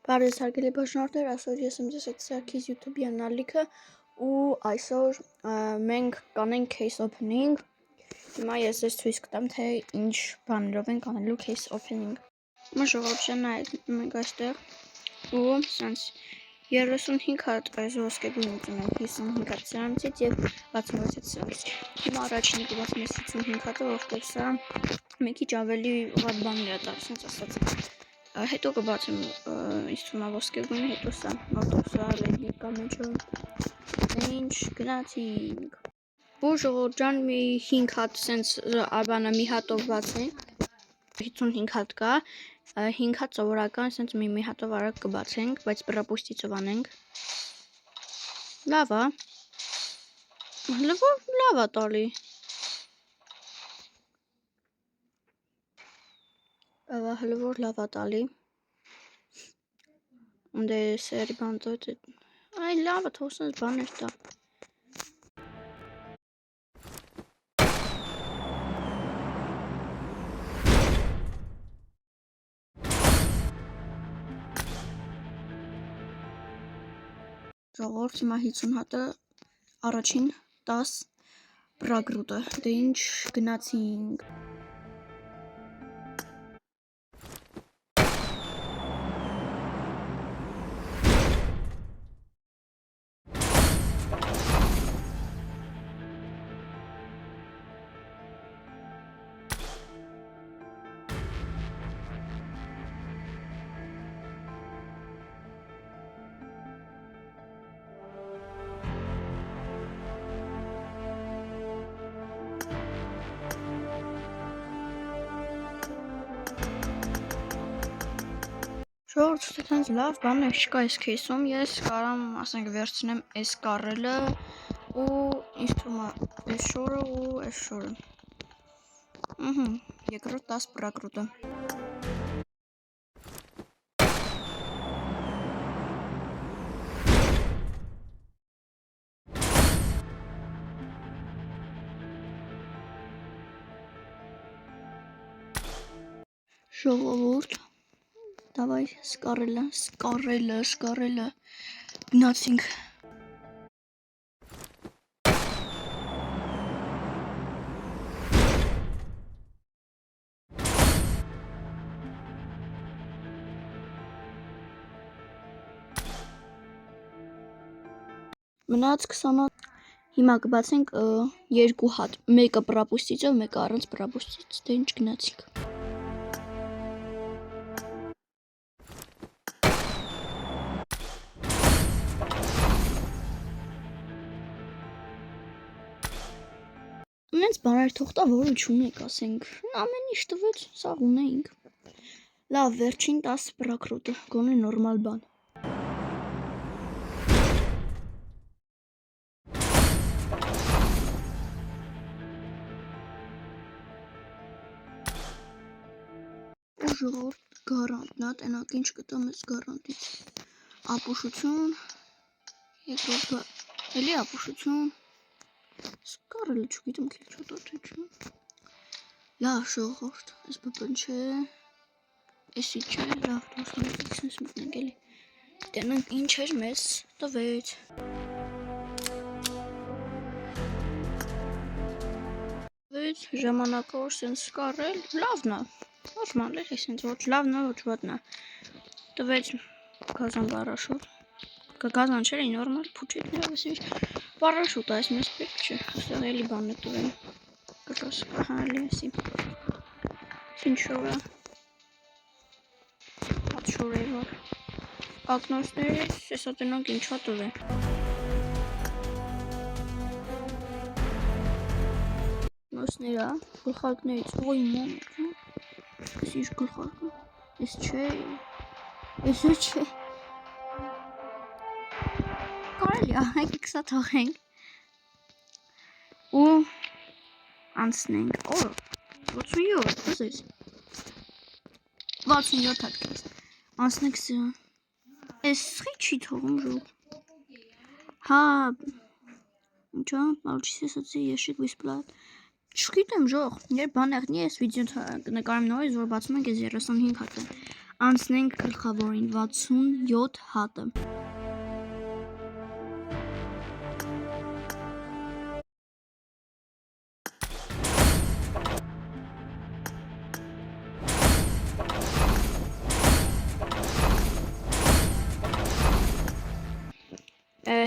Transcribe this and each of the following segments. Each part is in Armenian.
Բարև հարգելի բաժնորդներ, այսօր ես եմ ձեզ հետ Սարգիս YouTube-յան ալիքը ու այսօր մենք կանենք case opening։ Հիմա ես ձեզ ցույց կտամ, թե ինչ բաներով ենք անելու case opening։ Հիմա ժողովրդյան մենք այստեղ ու սենց 35 հատ այս ոսկեգույն ունենք 55 հատ սրանցից եւ 66 հատ սրանցից։ Հիմա առաջինը կբացեմ 55 հատը, որտեղ սա մի քիչ ավելի վատ բաներ է տալիս, սենց ասած։ Հետո կբացեմ ինձ թվում է ոսկեգույնը, հետո սա, որտեղ սա լեգնիկ կա մեջը, ինչ գնացինք։ Ու ժողովուրդ ջան, մի 5 հատ սենց բանը մի հատով բացենք, 55 հատ կա, 5 հատ սովորական սենց մի հատով արագ կբացենք, բայց բռապուստիցով անենք։ Լավ է, լավ է տալի։ Հլվոր լավ է տալի։ Ունդ է սերի բանտոտ է։ Այ լավ է, թող սենց բաներ տա։ Ժողովուրդ, հիմա 50 հատը առաջին 10 բրագրուտը, դե ինչ գնացինք։ Ժողովուրդ, թենց լավ բաներ չկա այս case-ում, ես կարամ ասենք վերցնեմ այս կառելը ու ինձ թվում է այս շորը ու այս շորը։ Երկրորդ 10 բրագրուտը։ Ժողովուրդ, давай սկառելը, գնացինք։ Մնաց 20 հատ։ Հիմա կբացենք 2 հատ, մեկը բռապուստիցով, մեկը առանց բռապուստից, դե ինչ գնացինք։ Ունենց բաներ թող տա, որը չունենք, ասենք, ամեն ինչ տվեց, սաղ ունեինք։ Լավ, վերջին 10 բրագրուտը, գոնե նորմալ բան։ Ու ժողովուրդ, գարանտն է, տենակ ինչ կտամ ես գարանտից։ Ապուշություն, երկրորդ էլի ապուշություն, սկառելը չգիտեմ քիչ չոտոտ չէ։ Լավ ժողովուրդ, այս բպն չէ, էսի չէ, լավ դասնից սենց մտնենք էլի։ Տենանք ինչ էր մեզ տվեց։ Ժամանակավոր սենց սկառել, լավն է, նորմալ է, սենց ոչ լավն է, ոչ վատն է։ Տվեց գազան բարաշոտ, գազան չէր, նորմալ փուչիկներով էս ինչ բարաշոտ է, այս մեզ պետք չէ, այստեղ էլի բան է տվեն, կրոս, էլի էսի, ինչ շոր է, հատ շոր է որ, ակնոցներից, եսա տնանք ինչա տվեն։ Նոսները, գլխարկներից, ոյ մոմ, ես ինչ գլխարկը, ես չէ, ես չէ, կարելի ահենք կսա թողենք ու անցնենք, 67, բզեց, 67 հատ կես, անցնենք սրան, ես սխի չի թողում ժող, հա, ինչա, получится ասացի եշիկ վիսպլատ, չգիտեմ ժող, երբ բան եղնի ես վիդեոն նկարեմ նորից, որ բացում ենք ես 35 հատը, Անցնենք գլխավորին 67 հատը։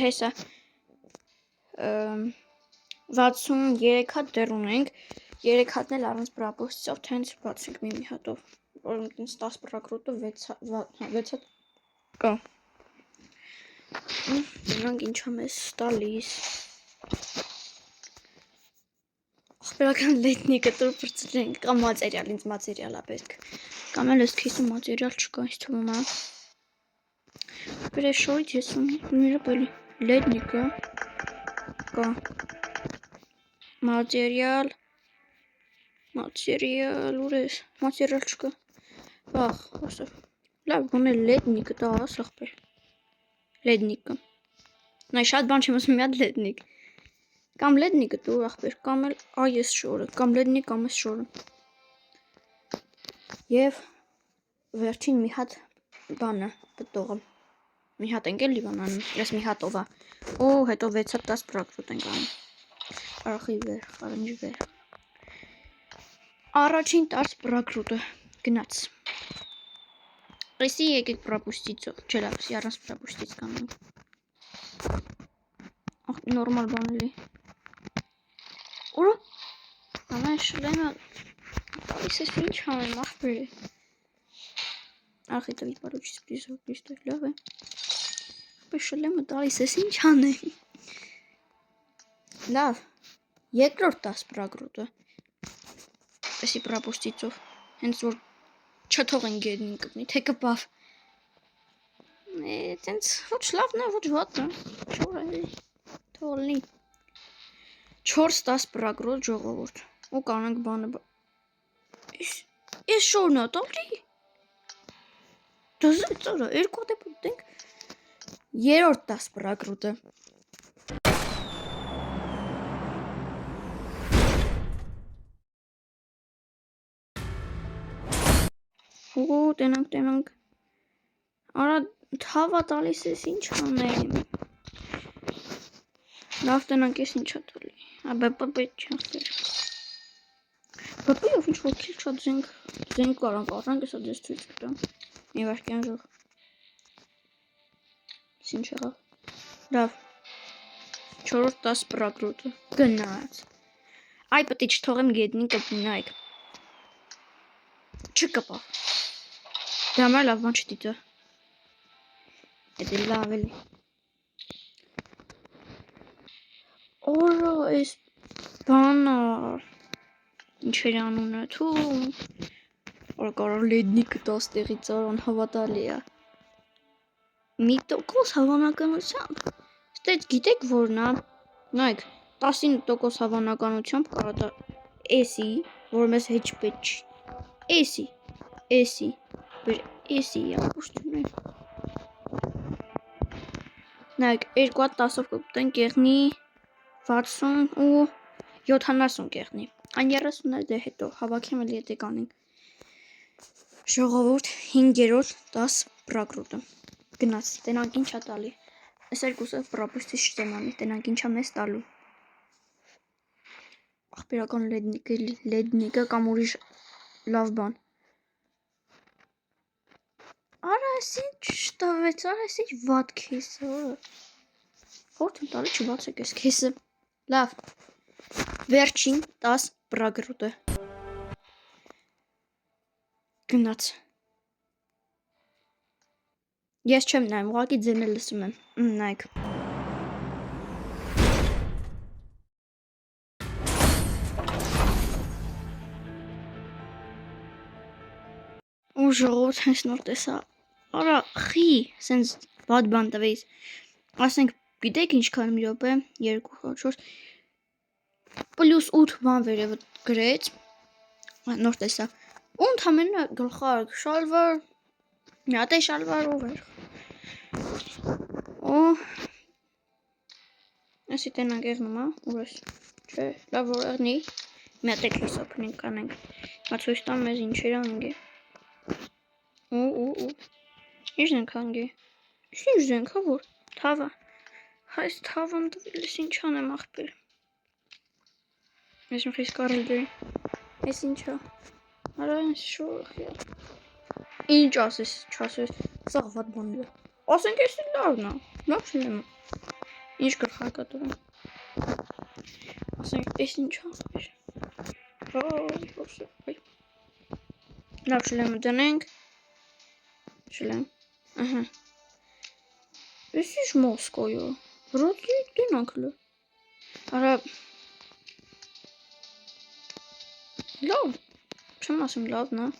Հեսա 63 հատ դեռ ունենք, 3 հատն էլ առանց պրոպորցիայով, թե հենց բացենք մի հատով, որ ինձ 10 պրակրուտը 6 հատ կա։ Դրանք ինչա մեզ տալիս։ Ախպերական լետնիկը տուր պրծենք, կամ մատերիալ, ինձ մատերիալ է պետք։ Կամ էլ ես քեյսում մատերիալ չկա, ինձ թվում է։ Ախպեր շորից ես ունի էլի լետնիկը կա։ Մատերիալ, ուր ես, մատերիալ չկա, վաղ, ասա, լավ, գոնե լեդնիկը դա աս ախպեր, լեդնիկը, նայ շատ բան չեմ ասում, մի հատ լեդնիկ, կամ լեդնիկը տուր ախպեր, կամ էլ այս շորը, կամ լեդնիկ, կամ այս շորը, և վերջին մի հատ բանը, պտողը, մի հատ ենք էլի բան անում, ես մի հատով է, ու հետո 6 հատ 10 պրակրուտ ենք անում, արախի վեր, խարնջի վեր, առաջին 10 պրակրուտը գնաց, էսի եկեք պրապուստիցով, չէ լավ, սի առանց պրապուստից կանենք, նորմալ բան էլի, ուրը, ամեն շլեմը, տալիս ես ինչ համեմ, ախպեր է, ախ էտա վիպարուչից պրիստով, լավ է, ախպեր շլեմը տալիս ես ինչ անեմ, լավ, երկրորդ 10 պրակրուտը, էսի պրապուստիցով, հենց որ չթողեն գեդնին կպնի, թե կպավ, տենց ոչ լավն է, ոչ վատն է, շոր է, թողլնի, 4-10 պրակրուտ ժողովուրդ, ու կանենք բանը, ես շորն է տալի, դզը ծորա, երկու հատ է պուտենք, երորդ 10 պրակրուտը, ու տենանք, արա թավա տալիս ես ինչ անեմ, լավ տենանք ես ինչ տալի, բեպը պետ չախտեր, բեպը և ինչ որ քիլ շատ զենք կարանք առանք, ես ադես ծույց կտամ, մի վարկյան ժող, ինչ եղավ, լավ, 4-րդ 10 պրակրուտը, գնաց, այ պտի չթողեմ գետնին կպնի, նայք, չկպավ, դա մայ լավ բան չդիտը, էդ էլ լավ էլի, օրա ես բանա, ինչ էր անունը, թում, որ կարող լեդնիկը 10 տեղից արան հավատալի է, մի տոկոս հավանականությամբ, ստեծ գիտեք որն է, նայք, 19% հավանականությամբ կարա էսի, որ մեզ հեչ պետ չի, էսի, էսի, ապուշտուն է, նայք, 2 հատ 10-ով կպտենք եղնի 60 ու 70 կեղնի, այն 30 է դե հետո, հավաքեմ էլ ետ եկանենք, ժողովուրդ 5-րդ 10 պրակրուտը, գնաց, տենանք ինչ է տալի, ես երկուսը պրապուստից չտեմ անի, տենանք ինչ է մեզ տալու, ախպերական լեդնիկը կամ ուրիշ լավ բան, արա ես ինչ շտավեց, արա ես ինչ վատ քեյսը, խորդ եմ տալի չբացեք ես քեյսը, լավ, վերջին 10 պրակրուտը, գնաց, ես չեմ նայմ, ուղղակի ձեն էլ լսում եմ, նայք, ու ժողովուրդ հենց նոր տեսա, արա խի, սենց բադ բան տվեիս, ասենք գիտեք ինչքան մի րոպե, 2-4, պլյուս 8 բան վերևը գրեց, նոր տեսա, ու ընդամենը գլխարկ շալվար, մի հատ է շալվար ու վերխ, ու, այսի տենանք եղնում է, ուր ես, չէ, լավ որ եղնի, մի հատ է քեյս օպնինգ կանենք, մա ցույց տամ մեզ ինչեր անենք է, ու Ինչ ենք հանգի։ Ինչ ենք, հա որ։ Թավը։ Այս թավամ դվելիս ինչ անեմ աղբեր։ Ես մի խիստ կարել դրի։ Ես ինչա։ Արա ինձ շողի։ Ինչ ասես, չասես, սաղ վատ բան է։ Ասենք ես լավն է։ Լավ չեմ։ Ինչ գլխարկատում։ Ասենք ես ինչ աղբեր։ Ոյ։ Լավ շլեմը դնենք։ Շլեմ։ Ահա։ Ես ինչ Մոսկոյը։ Ռոդի դինանքլը։ Արա լավ։ Չեմ ասում լավն է։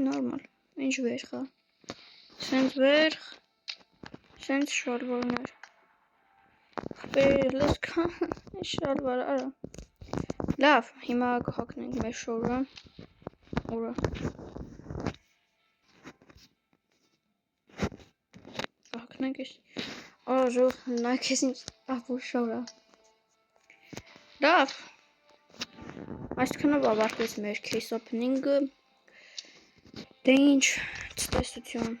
Նորմալ։ Ինչ վերխա։ Սենց վերխ։ Սենց շալվարներ։ Խբեր լսկա։ Շալվար արա։ Լավ, հիմա կհակնենք մեր շորը։ Ուրա։ Կհակնենք ես։ Աժող, նայք ես ինչ աղբոր շորա։ Լավ։ Այսքանով ավարտվեց մեր case opening-ը։ Դե ինչ, ցտեսություն։